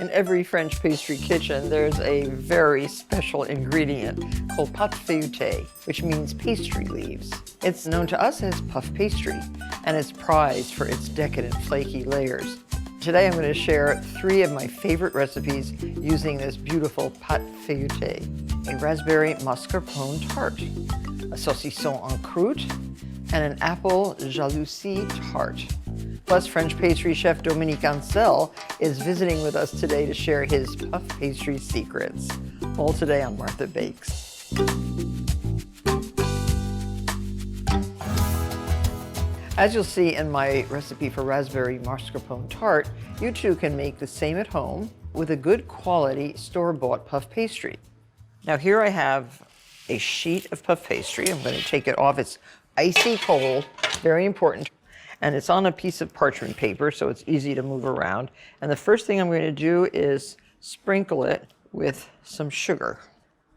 In every French pastry kitchen, there's a very special ingredient called pâte feuilletée, which means pastry leaves. It's known to us as puff pastry, and it's prized for its decadent, flaky layers. Today I'm going to share 3 of my favorite recipes using this beautiful pâte feuilletée: a raspberry mascarpone tart, a saucisson en croûte, and an apple jalousie tart. Plus, French pastry chef Dominique Ansel is visiting with us today to share his puff pastry secrets. All today on Martha Bakes. As you'll see in my recipe for raspberry mascarpone tart, you too can make the same at home with a good quality store-bought puff pastry. Now here I have a sheet of puff pastry. I'm going to take it off. It's icy cold, very important. And it's on a piece of parchment paper, so it's easy to move around. And the first thing I'm going to do is sprinkle it with some sugar.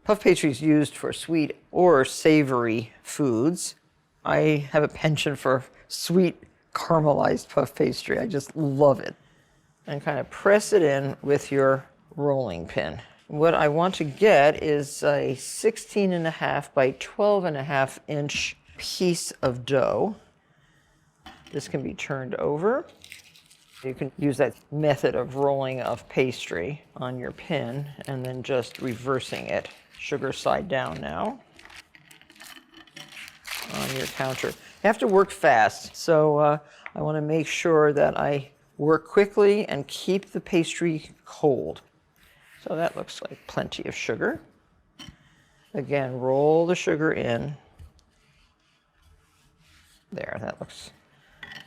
Puff pastry is used for sweet or savory foods. I have a penchant for sweet caramelized puff pastry. I just love it. And kind of press it in with your rolling pin. What I want to get is a 16.5 by 12.5 inch piece of dough. This can be turned over. You can use that method of rolling of pastry on your pin and then just reversing it. Sugar side down now on your counter. You have to work fast, so I want to make sure that I work quickly and keep the pastry cold. So that looks like plenty of sugar. Again, roll the sugar in. There, that looks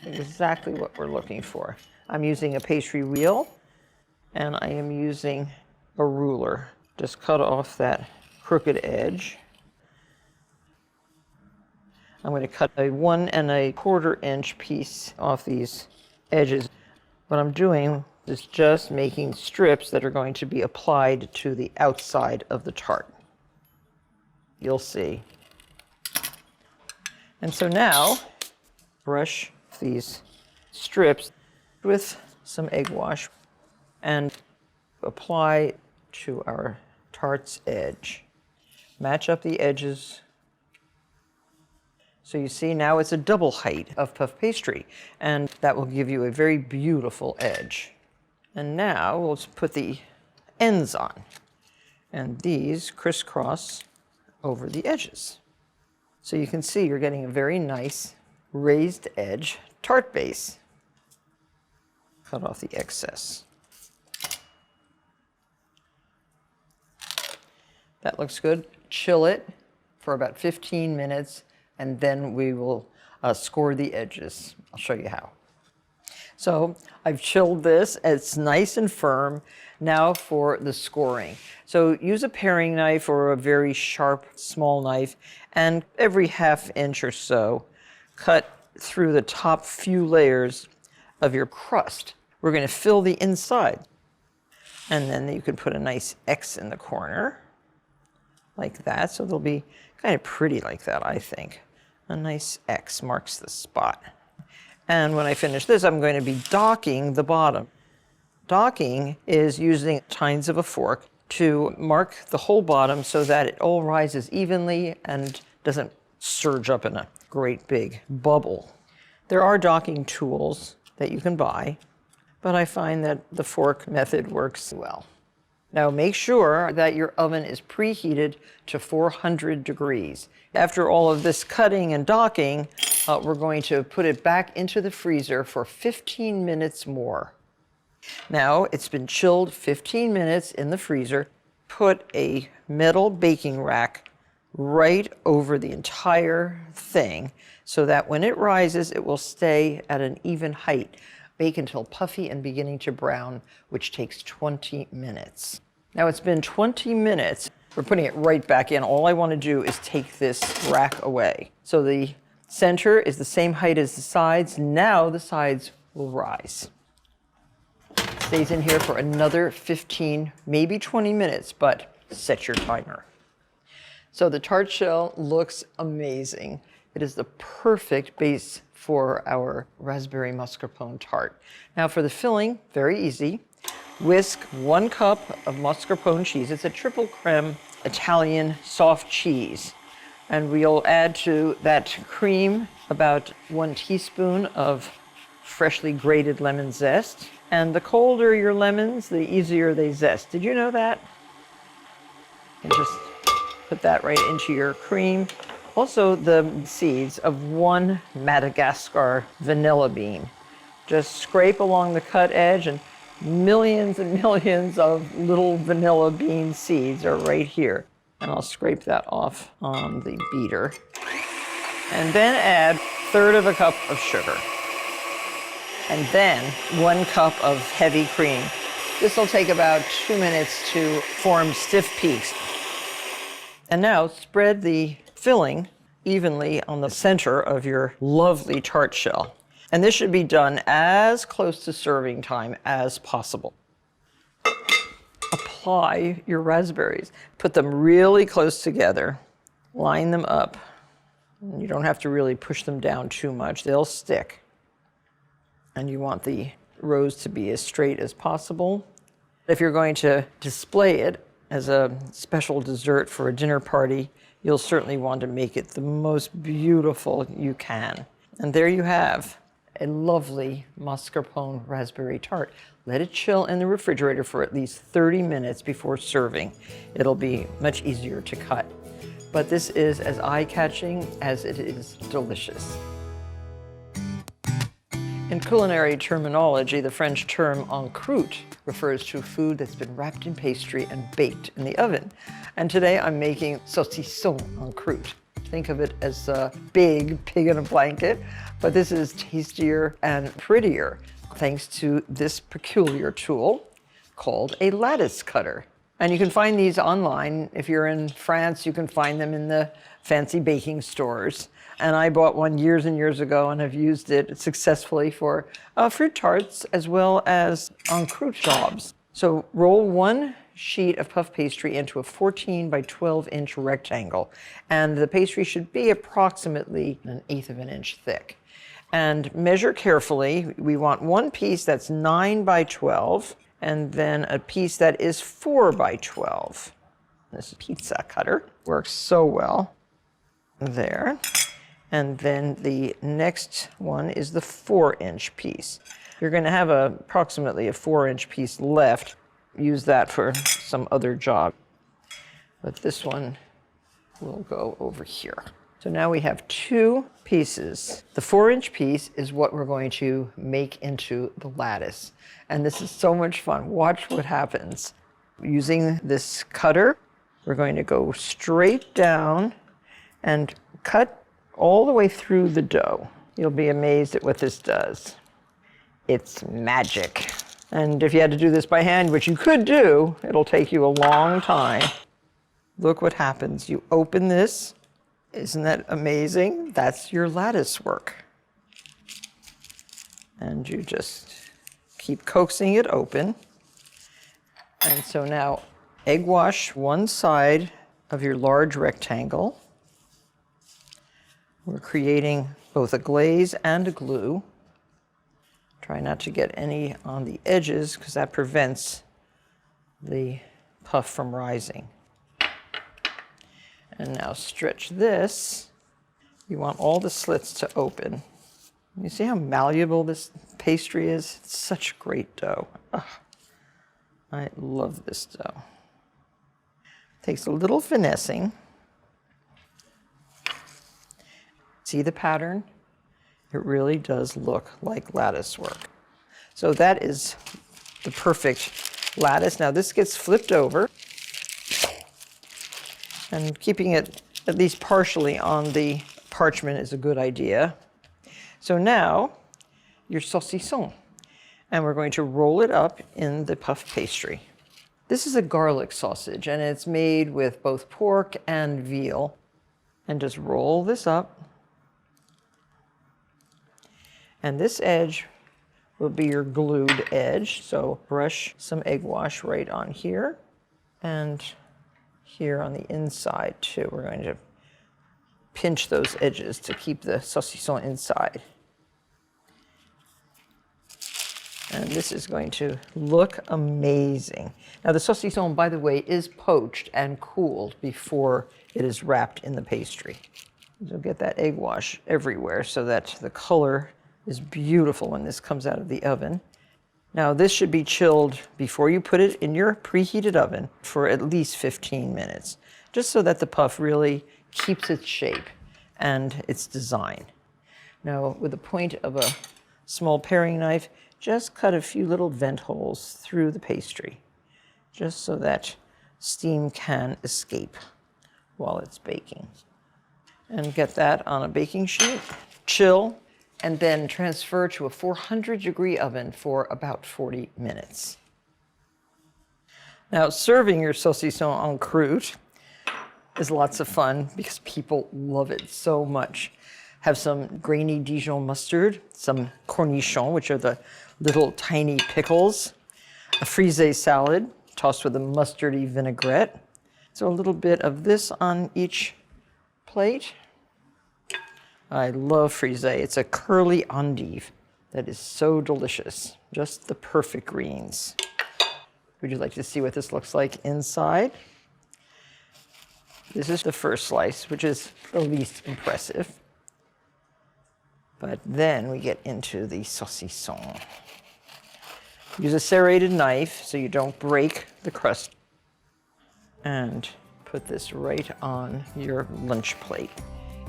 exactly what we're looking for. I'm using a pastry wheel and I am using a ruler. Just cut off that crooked edge. I'm going to cut a 1 1/4 inch piece off these edges. What I'm doing is just making strips that are going to be applied to the outside of the tart. You'll see. And so now, brush these strips with some egg wash and apply to our tart's edge. Match up the edges. So you see now it's a double height of puff pastry, and that will give you a very beautiful edge. And now we'll put the ends on, and these crisscross over the edges. So you can see you're getting a very nice raised edge tart base. Cut off the excess. That looks good. Chill it for about 15 minutes, and then we will score the edges. I'll show you how. So I've chilled this. It's nice and firm. Now for the scoring. So use a paring knife or a very sharp, small knife, and every 1/2 inch or so, cut through the top few layers of your crust. We're going to fill the inside. And then you can put a nice X in the corner, like that. So they'll be kind of pretty like that, I think. A nice X marks the spot. And when I finish this, I'm going to be docking the bottom. Docking is using tines of a fork to mark the whole bottom so that it all rises evenly and doesn't surge up in a great big bubble. There are docking tools that you can buy, but I find that the fork method works well. Now make sure that your oven is preheated to 400 degrees. After all of this cutting and docking, we're going to put it back into the freezer for 15 minutes more. Now it's been chilled 15 minutes in the freezer. Put a metal baking rack right over the entire thing so that when it rises, it will stay at an even height. Bake until puffy and beginning to brown, which takes 20 minutes. Now it's been 20 minutes. We're putting it right back in. All I want to do is take this rack away. So the center is the same height as the sides. Now the sides will rise. Stays in here for another 15, maybe 20 minutes, but set your timer. So the tart shell looks amazing. It is the perfect base for our raspberry mascarpone tart. Now for the filling, very easy. Whisk 1 cup of mascarpone cheese. It's a triple creme Italian soft cheese. And we'll add to that cream about 1 teaspoon of freshly grated lemon zest. And the colder your lemons, the easier they zest. Did you know that? And just put that right into your cream. Also, the seeds of 1 Madagascar vanilla bean. Just scrape along the cut edge, and millions and millions of little vanilla bean seeds are right here. And I'll scrape that off on the beater. And then add 1/3 cup of sugar. And then 1 cup of heavy cream. This will take about 2 minutes to form stiff peaks. And now spread the filling evenly on the center of your lovely tart shell. And this should be done as close to serving time as possible. Apply your raspberries. Put them really close together. Line them up. You don't have to really push them down too much. They'll stick. And you want the rows to be as straight as possible. If you're going to display it as a special dessert for a dinner party, you'll certainly want to make it the most beautiful you can. And there you have a lovely mascarpone raspberry tart. Let it chill in the refrigerator for at least 30 minutes before serving. It'll be much easier to cut. But this is as eye-catching as it is delicious. In culinary terminology, the French term en croûte refers to food that's been wrapped in pastry and baked in the oven. And today I'm making saucisson en croûte. Think of it as a big pig in a blanket, but this is tastier and prettier thanks to this peculiar tool called a lattice cutter. And you can find these online. If you're in France, you can find them in the fancy baking stores. And I bought one years and years ago and have used it successfully for fruit tarts as well as en croûte jobs. So roll 1 sheet of puff pastry into a 14 by 12-inch rectangle. And the pastry should be approximately 1/8 inch thick. And measure carefully. We want 1 piece that's 9 by 12, and then a piece that is 4 by 12. This pizza cutter works so well. There. And then the next one is the 4-inch piece. You're going to have approximately a 4-inch piece left. Use that for some other job. But this one will go over here. So now we have 2 pieces. The 4-inch piece is what we're going to make into the lattice. And this is so much fun. Watch what happens. Using this cutter, we're going to go straight down and cut all the way through the dough. You'll be amazed at what this does. It's magic. And if you had to do this by hand, which you could do, it'll take you a long time. Look what happens. You open this. Isn't that amazing? That's your lattice work. And you just keep coaxing it open. And so now egg wash one side of your large rectangle. We're creating both a glaze and a glue. Try not to get any on the edges because that prevents the puff from rising. And now stretch this. You want all the slits to open. You see how malleable this pastry is? It's such great dough. Ugh. I love this dough. Takes a little finessing. See the pattern? It really does look like lattice work. So that is the perfect lattice. Now this gets flipped over, and keeping it at least partially on the parchment is a good idea. So now your saucisson, and we're going to roll it up in the puff pastry. This is a garlic sausage, and it's made with both pork and veal. And just roll this up. And this edge will be your glued edge. So brush some egg wash right on here and here on the inside too. We're going to pinch those edges to keep the saucisson inside. And this is going to look amazing. Now the saucisson, by the way, is poached and cooled before it is wrapped in the pastry. So get that egg wash everywhere so that the color is beautiful when this comes out of the oven. Now this should be chilled before you put it in your preheated oven for at least 15 minutes, just so that the puff really keeps its shape and its design. Now with the point of a small paring knife, just cut a few little vent holes through the pastry, just so that steam can escape while it's baking. And get that on a baking sheet, chill, and then transfer to a 400-degree oven for about 40 minutes. Now, serving your saucisson en croûte is lots of fun because people love it so much. Have some grainy Dijon mustard, some cornichons, which are the little tiny pickles, a frisée salad tossed with a mustardy vinaigrette. So a little bit of this on each plate. I love frisée. It's a curly endive that is so delicious. Just the perfect greens. Would you like to see what this looks like inside? This is the first slice, which is the least impressive. But then we get into the saucisson. Use a serrated knife so you don't break the crust. And put this right on your lunch plate.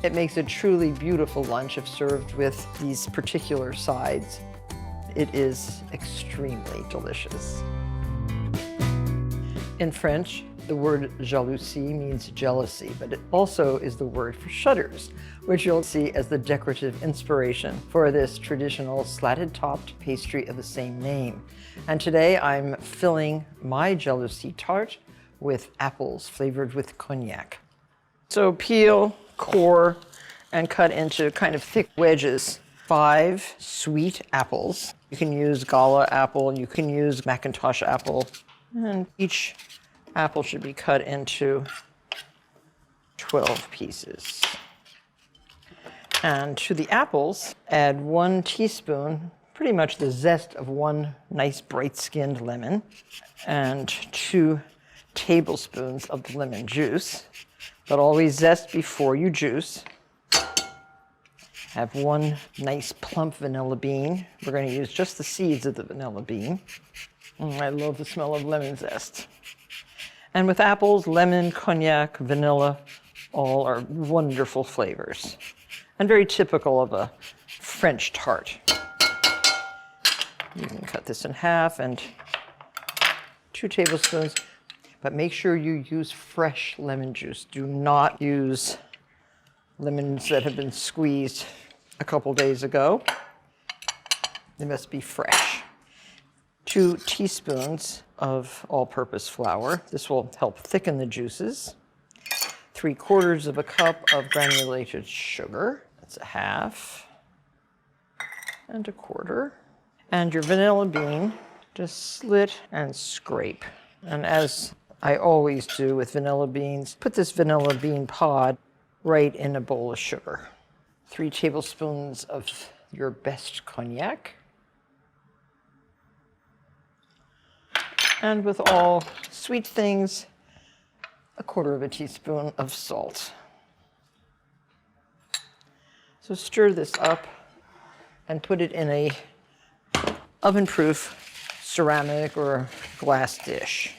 It makes a truly beautiful lunch if served with these particular sides. It is extremely delicious. In French, the word jalousie means jealousy, but it also is the word for shutters, which you'll see as the decorative inspiration for this traditional slatted-topped pastry of the same name. And today I'm filling my Jalousie tart with apples flavored with cognac. So peel, core, and cut into kind of thick wedges. 5 sweet apples. You can use Gala apple, you can use Macintosh apple, and each apple should be cut into 12 pieces. And to the apples, add 1 teaspoon, pretty much the zest of 1 nice bright-skinned lemon, and 2 tablespoons of lemon juice, but always zest before you juice. Have 1 nice plump vanilla bean. We're going to use just the seeds of the vanilla bean. I love the smell of lemon zest. And with apples, lemon, cognac, vanilla, all are wonderful flavors and very typical of a French tart. You can cut this in half and 2 tablespoons, but make sure you use fresh lemon juice. Do not use lemons that have been squeezed a couple days ago. They must be fresh. 2 teaspoons of all-purpose flour. This will help thicken the juices. 3/4 of a cup of granulated sugar. That's a half and a quarter. And your vanilla bean, just slit and scrape. And as I always do with vanilla beans, put this vanilla bean pod right in a bowl of sugar. 3 tablespoons of your best cognac. And with all sweet things, 1/4 teaspoon of salt. So stir this up and put it in a oven-proof ceramic or glass dish.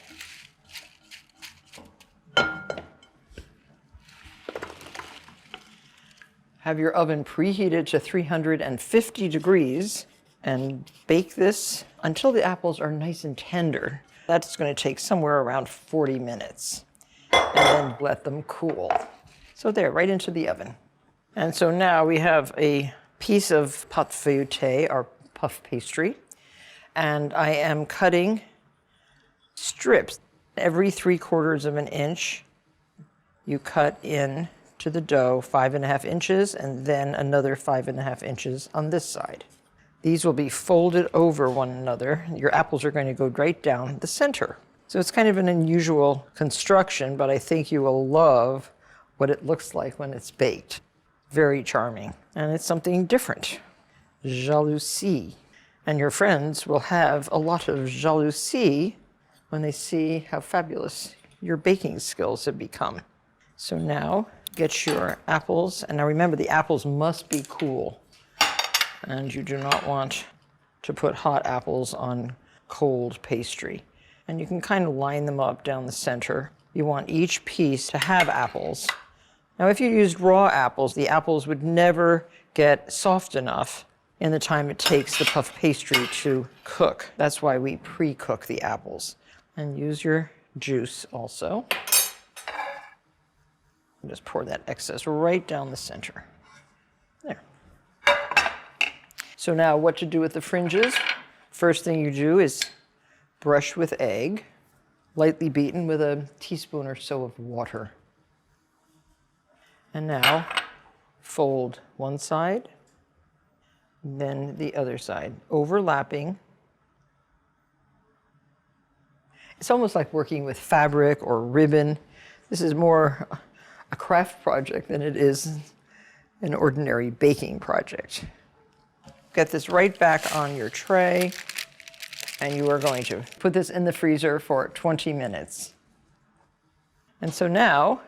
Have your oven preheated to 350 degrees and bake this until the apples are nice and tender. That's going to take somewhere around 40 minutes. And then let them cool. So there, right into the oven. And so now we have a piece of pâte feuilletée, our puff pastry, and I am cutting strips. Every 3/4 inch, you cut in to the dough 5.5 inches and then another 5.5 inches on this side. These will be folded over one another. Your apples are going to go right down the center. So it's kind of an unusual construction, but I think you will love what it looks like when it's baked. Very charming. And it's something different. Jalousie. And your friends will have a lot of jalousie when they see how fabulous your baking skills have become. So now get your apples, and now remember the apples must be cool. And you do not want to put hot apples on cold pastry. And you can kind of line them up down the center. You want each piece to have apples. Now if you used raw apples, the apples would never get soft enough in the time it takes the puff pastry to cook. That's why we pre-cook the apples. And use your juice also. And just pour that excess right down the center. There. So now what to do with the fringes? First thing you do is brush with egg, lightly beaten with a teaspoon or so of water. And now fold one side, then the other side, overlapping. It's almost like working with fabric or ribbon. This is more a craft project than it is an ordinary baking project. Get this right back on your tray, and you are going to put this in the freezer for 20 minutes. And so now,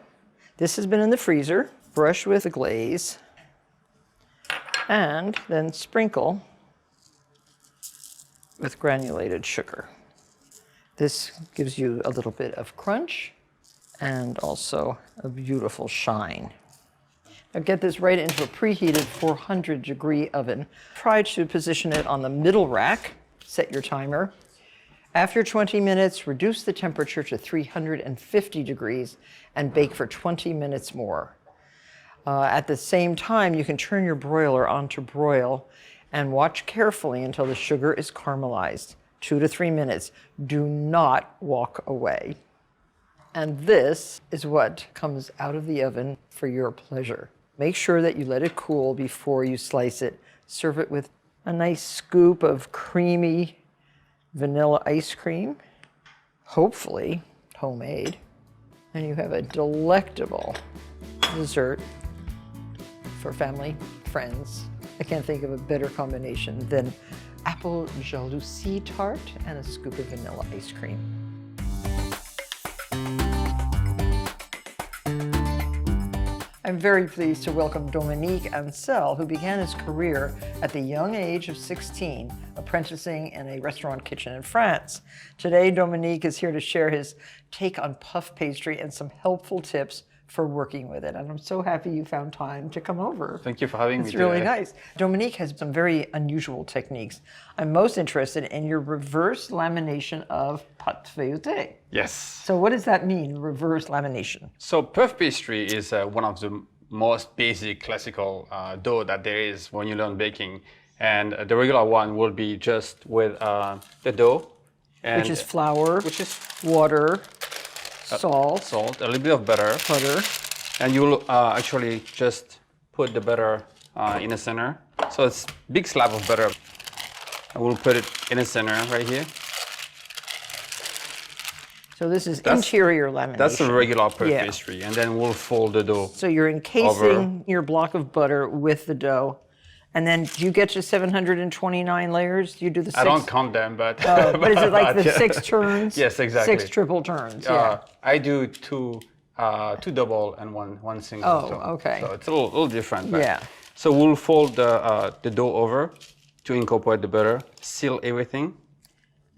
this has been in the freezer. Brush with a glaze, and then sprinkle with granulated sugar. This gives you a little bit of crunch and also a beautiful shine. Now get this right into a preheated 400-degree oven. Try to position it on the middle rack. Set your timer. After 20 minutes, reduce the temperature to 350 degrees and bake for 20 minutes more. At the same time, you can turn your broiler on to broil and watch carefully until the sugar is caramelized. 2 to 3 minutes. Do not walk away. And this is what comes out of the oven for your pleasure. Make sure that you let it cool before you slice it. Serve it with a nice scoop of creamy vanilla ice cream, hopefully homemade. And you have a delectable dessert for family, friends. I can't think of a better combination than apple jalousie tart and a scoop of vanilla ice cream. I'm very pleased to welcome Dominique Ansel, who began his career at the young age of 16, apprenticing in a restaurant kitchen in France. Today, Dominique is here to share his take on puff pastry and some helpful tips for working with it. And I'm so happy you found time to come over. Thank you for having me today. It's really today. nice. Dominique has some very unusual techniques. I'm most interested in your reverse lamination of pâte feuilletée. Yes. So what does that mean, reverse lamination? So puff pastry is one of the most basic classical dough that there is when you learn baking. And the regular one will be just with the dough. And Which is flour, which is water, salt, a little bit of butter. And you'll actually just put the butter in the center. So it's a big slab of butter. I will put it in the center right here. So this is interior lamination. That's a regular puff pastry. And then we'll fold the dough. So you're encasing your block of butter with the dough. And then do you get to 729 layers? Do you do the 6? I don't count them, but... but is it like the 6 turns? Yes, exactly. 6 triple turns, yeah. I do two double and one single. Okay. So it's a little different. Yeah. So we'll fold the dough over to incorporate the butter, seal everything.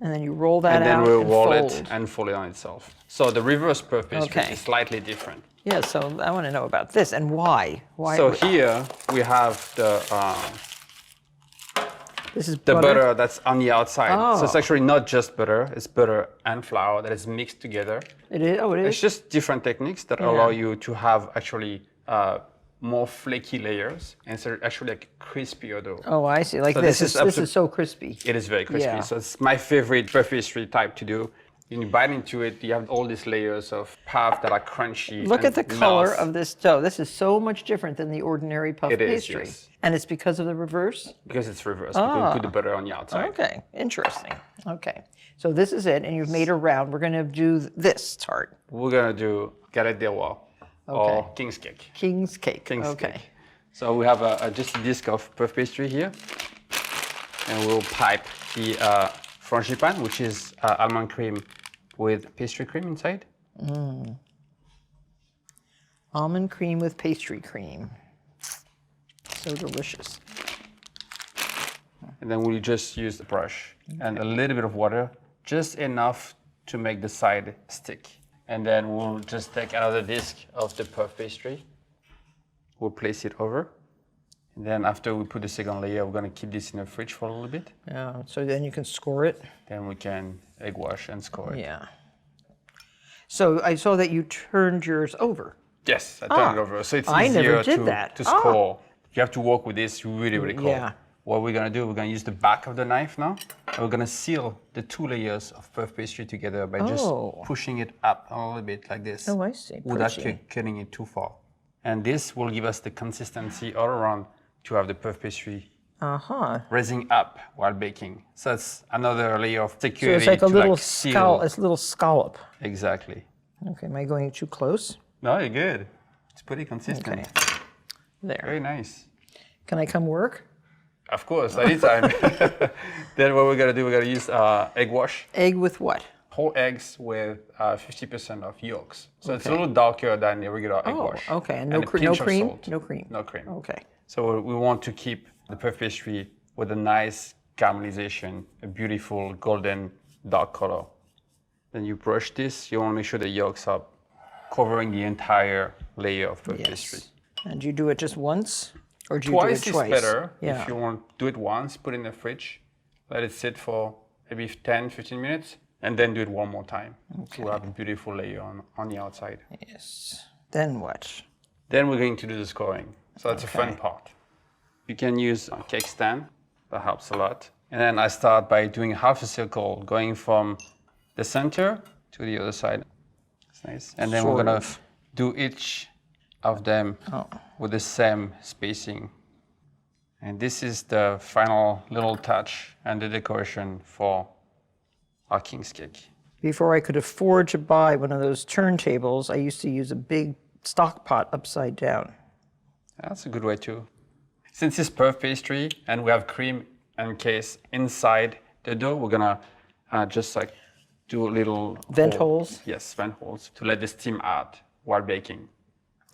And then you roll that out and then we'll roll fold. it and fold it on itself. So the reverse puff pastry is slightly different. Yeah, so I want to know about this and why. So here we have this is the butter that's on the outside. Oh. So it's actually not just butter, it's butter and flour that is mixed together. It is? Oh, it is? It's just different techniques that allow you to have actually more flaky layers and so actually like crispier dough. Oh, I see. Like so this is so crispy. It is very crispy. Yeah. So it's my favorite puff pastry type to do. When you bite into it, you have all these layers of puff that are crunchy. Look at the color of this dough. This is so much different than the ordinary puff pastry. It is, yes. And it's because of the reverse? Because it's reversed. You can put the butter on the outside. Okay, interesting. Okay, so this is it, and you've made a round. We're going to do this tart. We're going to do Gallette du Roi or King's Cake. King's Cake. King's Cake. So we have just a disc of puff pastry here. and we'll pipe the frangipane, which is almond cream with pastry cream inside. Almond cream with pastry cream. So delicious. And then we'll just use the brush and a little bit of water, just enough to make the side stick. And then we'll just take another disc of the puff pastry. We'll place it over. And then after we put the second layer, we're gonna keep this in the fridge for a little bit. Yeah, so then you can score it. Then we can egg wash and score it. Yeah. So I saw that you turned yours over. Yes, I turned it over. So it's I easier never did that. to score. You have to work with this really, really cold. Yeah. What we're gonna do, we're gonna use the back of the knife now. And we're gonna seal the 2 layers of puff pastry together by just pushing it up a little bit like this. Oh, I see. Without cutting it too far. And this will give us the consistency all around to have the puff pastry raising up while baking. So that's another layer of security. So it's like a little seal. It's a little scallop. Exactly. Okay, am I going too close? No, you're good. It's pretty consistent. Okay. There. Very nice. Can I come work? Of course, anytime. Then what we're gonna do, we're gonna use egg wash. Egg with what? Whole eggs with 50% of yolks. So it's a little darker than the regular egg wash. Okay, and a no pinch of cream? salt. No cream. No cream. Okay. So we want to keep the puff pastry with a nice caramelization, a beautiful golden dark color. Then you brush this. You want to make sure the yolks are covering the entire layer of puff pastry. And do you do it just once? Or do you Twice do it twice? is better. Yeah. If you want to do it once, put it in the fridge, let it sit for maybe 10, 15 minutes, and then do it one more time. So we'll have a beautiful layer on the outside. Yes. Then what? Then we're going to do the scoring. So that's the fun part. You can use a cake stand. That helps a lot. And then I start by doing half a circle, going from the center to the other side. That's nice. And then we're gonna do each of them with the same spacing. And this is the final little touch and the decoration for our king's cake. Before I could afford to buy one of those turntables, I used to use a big stock pot upside down. That's a good way too. Since it's puff pastry and we have cream encased inside the dough, we're gonna just like do a little vent holes. Yes, vent holes to let the steam out while baking.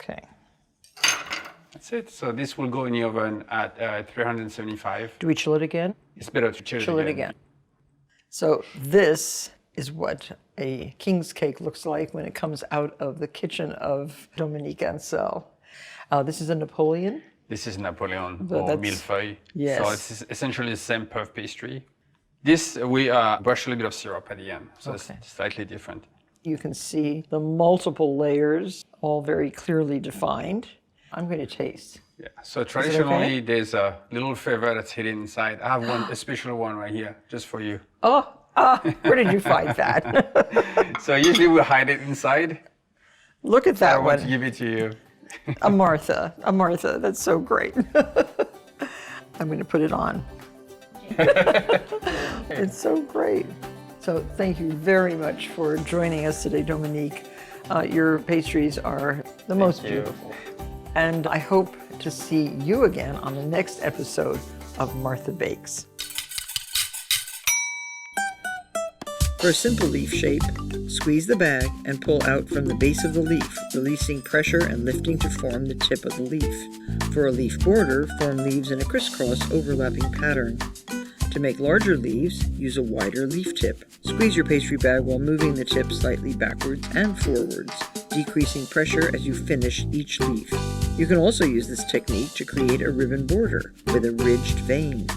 Okay. That's it. So this will go in the oven at 375. Do we chill it again? It's better to chill it again. So this is what a king's cake looks like when it comes out of the kitchen of Dominique Ansel. This is a Napoleon. This is Napoleon But or millefeuille. Yes. So it's essentially the same puff pastry. This, we brush a little bit of syrup at the end, so it's slightly different. You can see the multiple layers, all very clearly defined. I'm going to taste. Yeah, so traditionally there's a little flavor that's hidden inside. I have one, a special one right here, just for you. Where did you find that? So usually we hide it inside. Look at that I want one. to give it to you. A Martha, that's so great. I'm going to put it on. It's so great. So thank you very much for joining us today, Dominique. Your pastries are the most beautiful. And I hope to see you again on the next episode of Martha Bakes. For a simple leaf shape, squeeze the bag and pull out from the base of the leaf, releasing pressure and lifting to form the tip of the leaf. For a leaf border, form leaves in a crisscross overlapping pattern. To make larger leaves, use a wider leaf tip. Squeeze your pastry bag while moving the tip slightly backwards and forwards, decreasing pressure as you finish each leaf. You can also use this technique to create a ribbon border with a ridged vein.